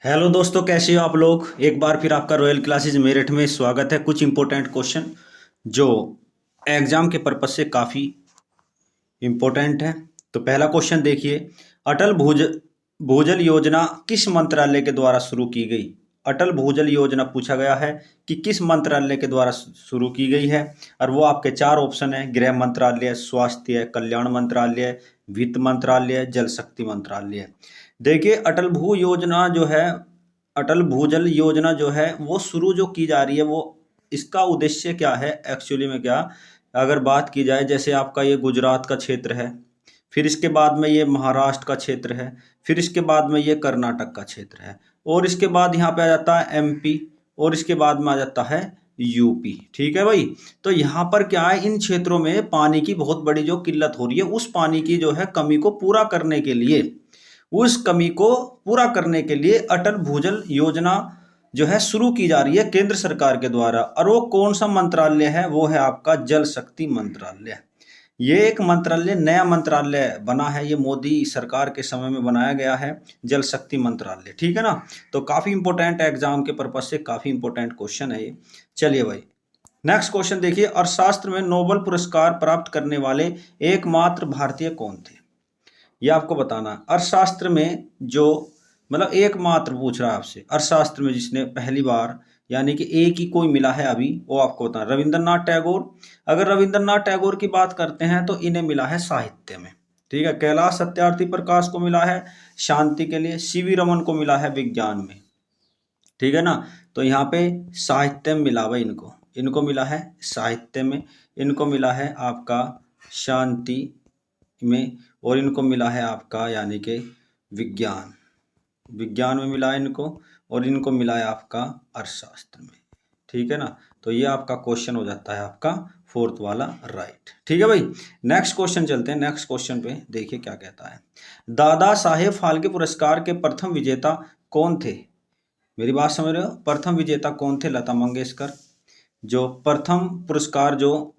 Hello दोस्तों, कैसे हो आप लोग। एक बार फिर आपका रॉयल क्लासेज मेरठ में स्वागत है। कुछ इंपॉर्टेंट क्वेश्चन जो एग्जाम के पर्पज से काफ़ी इंपॉर्टेंट है। तो पहला क्वेश्चन देखिए, अटल भूजल योजना किस मंत्रालय के द्वारा शुरू की गई। अटल भूजल योजना पूछा गया है कि किस मंत्रालय के द्वारा शुरू की गई है। और वो आपके चार ऑप्शन है: गृह मंत्रालय, स्वास्थ्य कल्याण मंत्रालय, वित्त मंत्रालय, जल शक्ति मंत्रालय। देखिए, अटल भूजल योजना जो है वो शुरू जो की जा रही है, वो इसका उद्देश्य क्या है एक्चुअली में क्या, अगर बात की जाए, जैसे आपका ये गुजरात का क्षेत्र है, फिर इसके बाद में ये महाराष्ट्र का क्षेत्र है, फिर इसके बाद में ये कर्नाटक का क्षेत्र है, और इसके बाद यहाँ पे आ जाता है एमपी, और इसके बाद में आ जाता है यूपी। ठीक है भाई। तो यहाँ पर क्या है, इन क्षेत्रों में पानी की बहुत बड़ी जो किल्लत हो रही है, उस पानी की जो है कमी को पूरा करने के लिए, उस कमी को पूरा करने के लिए अटल भूजल योजना जो है शुरू की जा रही है केंद्र सरकार के द्वारा। और वो कौन सा मंत्रालय है, वो है आपका जल शक्ति मंत्रालय। ये एक मंत्रालय, नया मंत्रालय बना है, ये मोदी सरकार के समय में बनाया गया है, जल शक्ति मंत्रालय। ठीक है ना। तो काफी इंपॉर्टेंट एग्जाम के पर्पज से काफी इंपॉर्टेंट क्वेश्चन है ये। चलिए भाई, नेक्स्ट क्वेश्चन देखिए, अर्थशास्त्र में नोबेल पुरस्कार प्राप्त करने वाले एकमात्र भारतीय कौन थे। ये आपको बताना है। अर्थशास्त्र में जो मतलब एकमात्र पूछ रहा है आपसे, अर्थशास्त्र में जिसने पहली बार यानी कि एक ही कोई मिला है अभी, वो आपको बताना। रविंद्रनाथ टैगोर। अगर रविंद्रनाथ टैगोर की बात करते हैं तो इन्हें मिला है साहित्य में। ठीक है। कैलाश सत्यार्थी प्रकाश को मिला है शांति के लिए, सीवी रमन को मिला है विज्ञान में। ठीक है ना। तो यहाँ पे साहित्य में मिला भाई, इनको इनको मिला है साहित्य में, इनको मिला है आपका शांति में, और इनको मिला है आपका यानी कि विज्ञान विज्ञान में मिला है इनको, और इनको मिला है आपका अर्थशास्त्र में। ठीक है ना। तो ये आपका क्वेश्चन हो जाता है आपका फोर्थ वाला राइट। ठीक है भाई। नेक्स्ट क्वेश्चन चलते हैं। नेक्स्ट क्वेश्चन पे देखिए क्या कहता है। दादा साहेब फाल्के पुरस्कार के प्रथम विजेता कौन थे। मेरी बात समझ रहे हो। प्रथम विजेता कौन थे। लता मंगेशकर। जो प्रथम पुरस्कार जो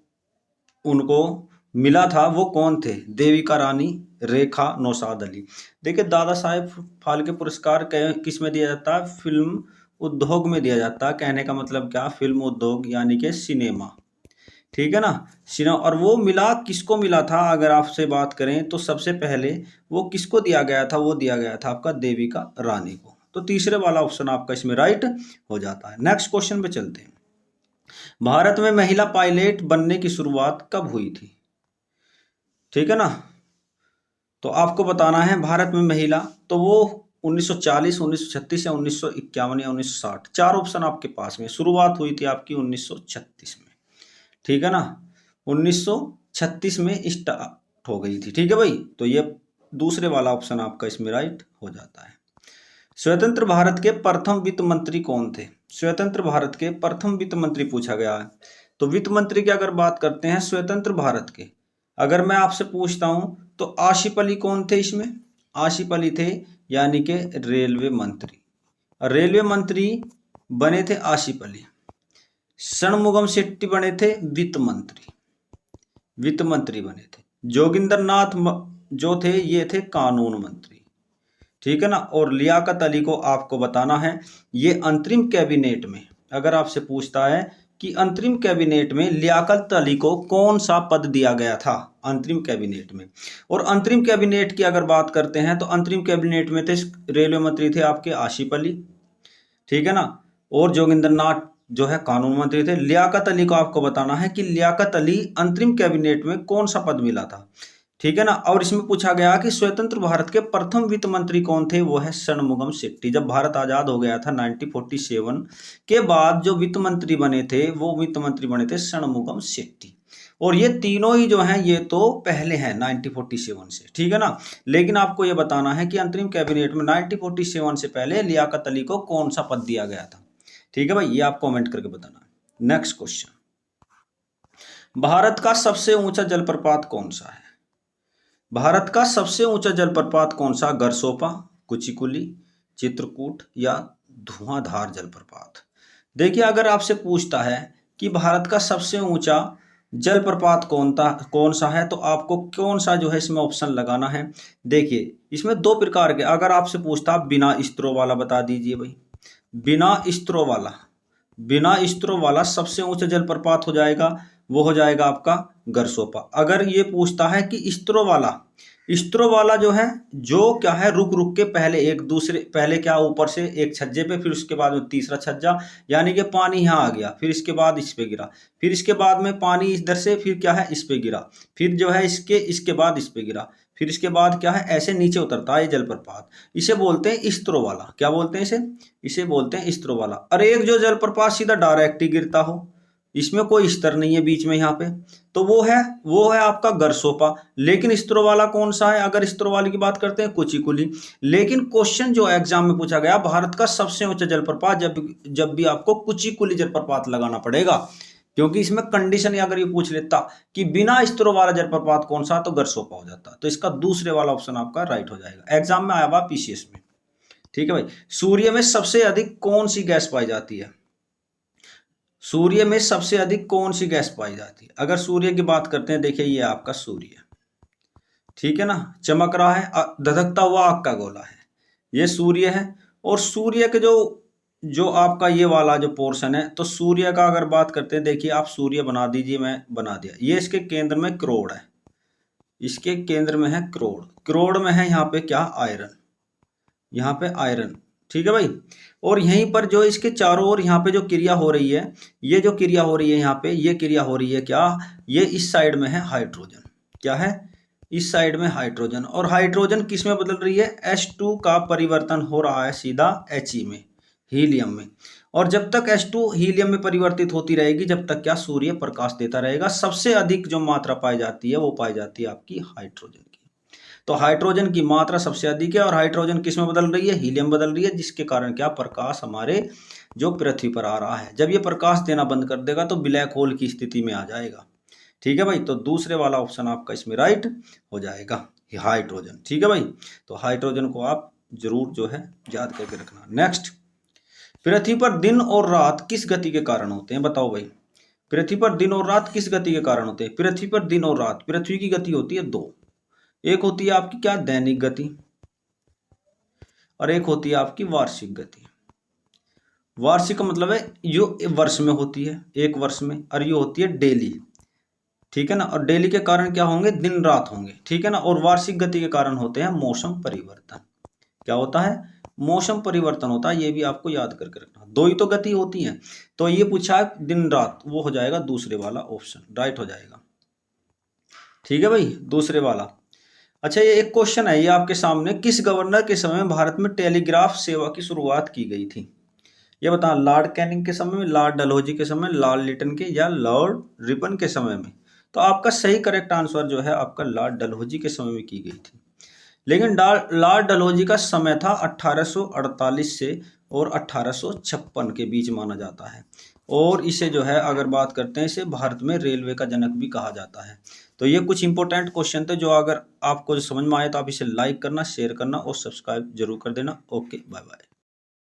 उनको मिला था वो कौन थे। देविका रानी, रेखा, नौशाद अली। देखिए, दादा साहेब फाल्के पुरस्कार किस में दिया जाता है, फिल्म उद्योग में दिया जाता है। कहने का मतलब क्या, फिल्म उद्योग यानी कि सिनेमा। ठीक है ना। सिनेमा। और वो मिला किसको मिला था, अगर आपसे बात करें तो सबसे पहले वो किसको दिया गया था, वो दिया गया था आपका देविका रानी को। तो तीसरे वाला ऑप्शन आपका इसमें राइट हो जाता है। नेक्स्ट क्वेश्चन पे चलते हैं। भारत में महिला पायलट बनने की शुरुआत कब हुई थी। ठीक है ना। तो आपको बताना है भारत में महिला, तो वो 1940, 1936 या 1951 या 1960, चार ऑप्शन आपके पास में। शुरुआत हुई थी आपकी 1936 में। ठीक है ना। 1936 में स्टार्ट हो गई थी। ठीक है भाई। तो ये दूसरे वाला ऑप्शन आपका इसमें राइट हो जाता है। स्वतंत्र भारत के प्रथम वित्त मंत्री कौन थे। स्वतंत्र भारत के प्रथम वित्त मंत्री पूछा गया है। तो वित्त मंत्री की अगर बात करते हैं स्वतंत्र भारत के, अगर मैं आपसे पूछता हूं तो आसिफ अली कौन थे इसमें। आसिफ अली थे यानी कि रेलवे मंत्री। रेलवे मंत्री बने थे आसिफ अली। षणमुगम शेट्टी बने थे वित्त मंत्री। वित्त मंत्री बने थे। जोगिंदर नाथ जो थे ये थे कानून मंत्री। ठीक है ना। और लियाकत अली को आपको बताना है, ये अंतरिम कैबिनेट में अगर आपसे पूछता है कि अंतरिम कैबिनेट में लियाकत अली को कौन सा पद दिया गया था अंतरिम कैबिनेट में। और अंतरिम कैबिनेट की अगर बात करते हैं तो अंतरिम कैबिनेट में थे रेलवे मंत्री थे आपके आसिफ अली। ठीक है ना। और जोगिंदर नाथ जो है कानून मंत्री थे। लियाकत अली को आपको बताना है कि लियाकत अली अंतरिम कैबिनेट में कौन सा पद मिला था। ठीक है ना। और इसमें पूछा गया कि स्वतंत्र भारत के प्रथम वित्त मंत्री कौन थे, वो है षणमुगम शेट्टी। जब भारत आजाद हो गया था 1947 के बाद जो वित्त मंत्री बने थे वो वित्त मंत्री बने थे षणमुगम शेट्टी। और ये तीनों ही जो हैं ये तो पहले हैं 1947 से। ठीक है ना। लेकिन आपको ये बताना है कि अंतरिम कैबिनेट में 1947 से पहले लियाकत अली को कौन सा पद दिया गया था। ठीक है भाई, ये आप कमेंट करके बताना है। नेक्स्ट क्वेश्चन, भारत का सबसे ऊंचा जलप्रपात कौन सा है। भारत का सबसे ऊंचा जलप्रपात कौन सा। गरसोपा, कुचिकुली, चित्रकूट या धुआंधार जलप्रपात। देखिए, अगर आपसे पूछता है कि भारत का सबसे ऊंचा जलप्रपात कौन सा है, तो आपको कौन सा जो है इसमें ऑप्शन लगाना है। देखिए इसमें दो प्रकार के, अगर आपसे पूछता बिना स्त्रों वाला बता दीजिए भाई। बिना स्त्रों वाला, बिना स्त्रों वाला सबसे ऊंचा जलप्रपात हो जाएगा, वो हो जाएगा आपका गरसोपा। अगर ये पूछता है कि स्त्रों वाला जो है, जो क्या है रुक रुक के पहले एक दूसरे, पहले क्या ऊपर से एक छज्जे पे, फिर उसके बाद में तीसरा छज्जा, यानी कि पानी यहाँ आ गया, फिर इसके बाद इस पे गिरा, फिर इसके बाद में पानी इधर से फिर क्या है इस पे गिरा, फिर जो है इसके बाद इस पे गिरा, फिर इसके बाद क्या है ऐसे नीचे उतरता है जलप्रपात। इसे बोलते हैं स्त्रों वाला। क्या बोलते हैं इसे? इसे बोलते हैं स्त्रों वाला। और एक जो जलप्रपात सीधा डायरेक्ट ही गिरता हो, इसमें कोई स्तर नहीं है बीच में यहाँ पे, तो वो है आपका गरसोपा। लेकिन स्त्रों वाला कौन सा है? अगर स्त्रों वाले की बात करते हैं कुचिकुली। लेकिन क्वेश्चन जो एग्जाम में पूछा गया, भारत का सबसे ऊंचा जलप्रपात, जब भी आपको कुचिकुली जलप्रपात लगाना पड़ेगा, क्योंकि इसमें कंडीशन अगर ये पूछ लेता कि बिना स्त्रों वाला जलप्रपात कौन सा, तो गरसोपा हो जाता। तो इसका दूसरे वाला ऑप्शन आपका राइट हो जाएगा। एग्जाम में आया हुआ पीसीएस में। ठीक है भाई। सूर्य में सबसे अधिक कौन सी गैस पाई जाती है? सूर्य में सबसे अधिक कौन सी गैस पाई जाती है? अगर सूर्य की बात करते हैं, देखिए ये आपका सूर्य, ठीक है ना, चमक रहा है, धधकता हुआ आग का गोला है, ये सूर्य है। और सूर्य के जो जो आपका ये वाला जो पोर्शन है, तो सूर्य का अगर बात करते हैं, देखिए आप सूर्य बना दीजिए, मैं बना दिया, ये इसके केंद्र में क्रोड़ है, इसके केंद्र में है क्रोड़, क्रोड़ में है यहाँ पे क्या? आयरन, यहाँ पे आयरन। ठीक है भाई। और यहीं पर जो इसके चारों ओर यहाँ पे जो क्रिया हो रही है, ये जो क्रिया हो रही है यहाँ पे, ये क्रिया हो रही है क्या? ये इस साइड में है हाइड्रोजन। क्या है? इस साइड में हाइड्रोजन। और हाइड्रोजन किस में बदल रही है? H2 का परिवर्तन हो रहा है सीधा He में, हीलियम में। और जब तक H2 हीलियम में परिवर्तित होती रहेगी, जब तक क्या सूर्य प्रकाश देता रहेगा। सबसे अधिक जो मात्रा पाई जाती है, वो पाई जाती है आपकी हाइड्रोजन की। तो हाइड्रोजन की मात्रा सबसे अधिक है। और हाइड्रोजन किस में बदल रही है? हीलियम बदल रही है, जिसके कारण क्या? प्रकाश हमारे जो पृथ्वी पर आ रहा है। जब ये प्रकाश देना बंद कर देगा, तो ब्लैक होल की स्थिति में आ जाएगा। ठीक है भाई। तो दूसरे वाला ऑप्शन आपका इसमें राइट हो जाएगा, हाइड्रोजन। ठीक है भाई। तो हाइड्रोजन को आप जरूर जो है याद करके रखना। नेक्स्ट, पृथ्वी पर दिन और रात किस गति के कारण होते हैं? बताओ भाई, पृथ्वी पर दिन और रात किस गति के कारण होते हैं? पृथ्वी पर दिन और रात, पृथ्वी की गति होती है दो। एक होती है आपकी क्या? दैनिक गति, और एक होती है आपकी वार्षिक गति। वार्षिक का मतलब है जो वर्ष में होती है, एक वर्ष में, और ये होती है डेली। ठीक है ना। और डेली के कारण क्या होंगे? दिन रात होंगे। ठीक है ना। और वार्षिक गति के कारण होते हैं मौसम परिवर्तन। क्या होता है? मौसम परिवर्तन होता है। ये भी आपको याद करके रखना। दो ही तो गति होती है। तो ये पूछा है दिन रात, वो हो जाएगा दूसरे वाला ऑप्शन, राइट हो जाएगा। ठीक है भाई, दूसरे वाला। अच्छा, ये एक क्वेश्चन है ये आपके सामने, किस गवर्नर के समय में भारत में टेलीग्राफ सेवा की शुरुआत की गई थी? ये बता, लॉर्ड कैनिंग के समय में, लॉर्ड डलहौजी के समय, लॉर्ड लिटन के, या लॉर्ड रिपन के समय में? तो आपका सही करेक्ट आंसर जो है आपका लॉर्ड डलहौजी के समय में की गई थी। लेकिन लॉर्ड डलहौजी का समय था 1848 से और 1856 के बीच माना जाता है। और इसे जो है अगर बात करते हैं, इसे भारत में रेलवे का जनक भी कहा जाता है। तो ये कुछ इंपॉर्टेंट क्वेश्चन थे, जो अगर आपको समझ में आए तो आप इसे लाइक करना, शेयर करना और सब्सक्राइब जरूर कर देना। Okay, bye bye.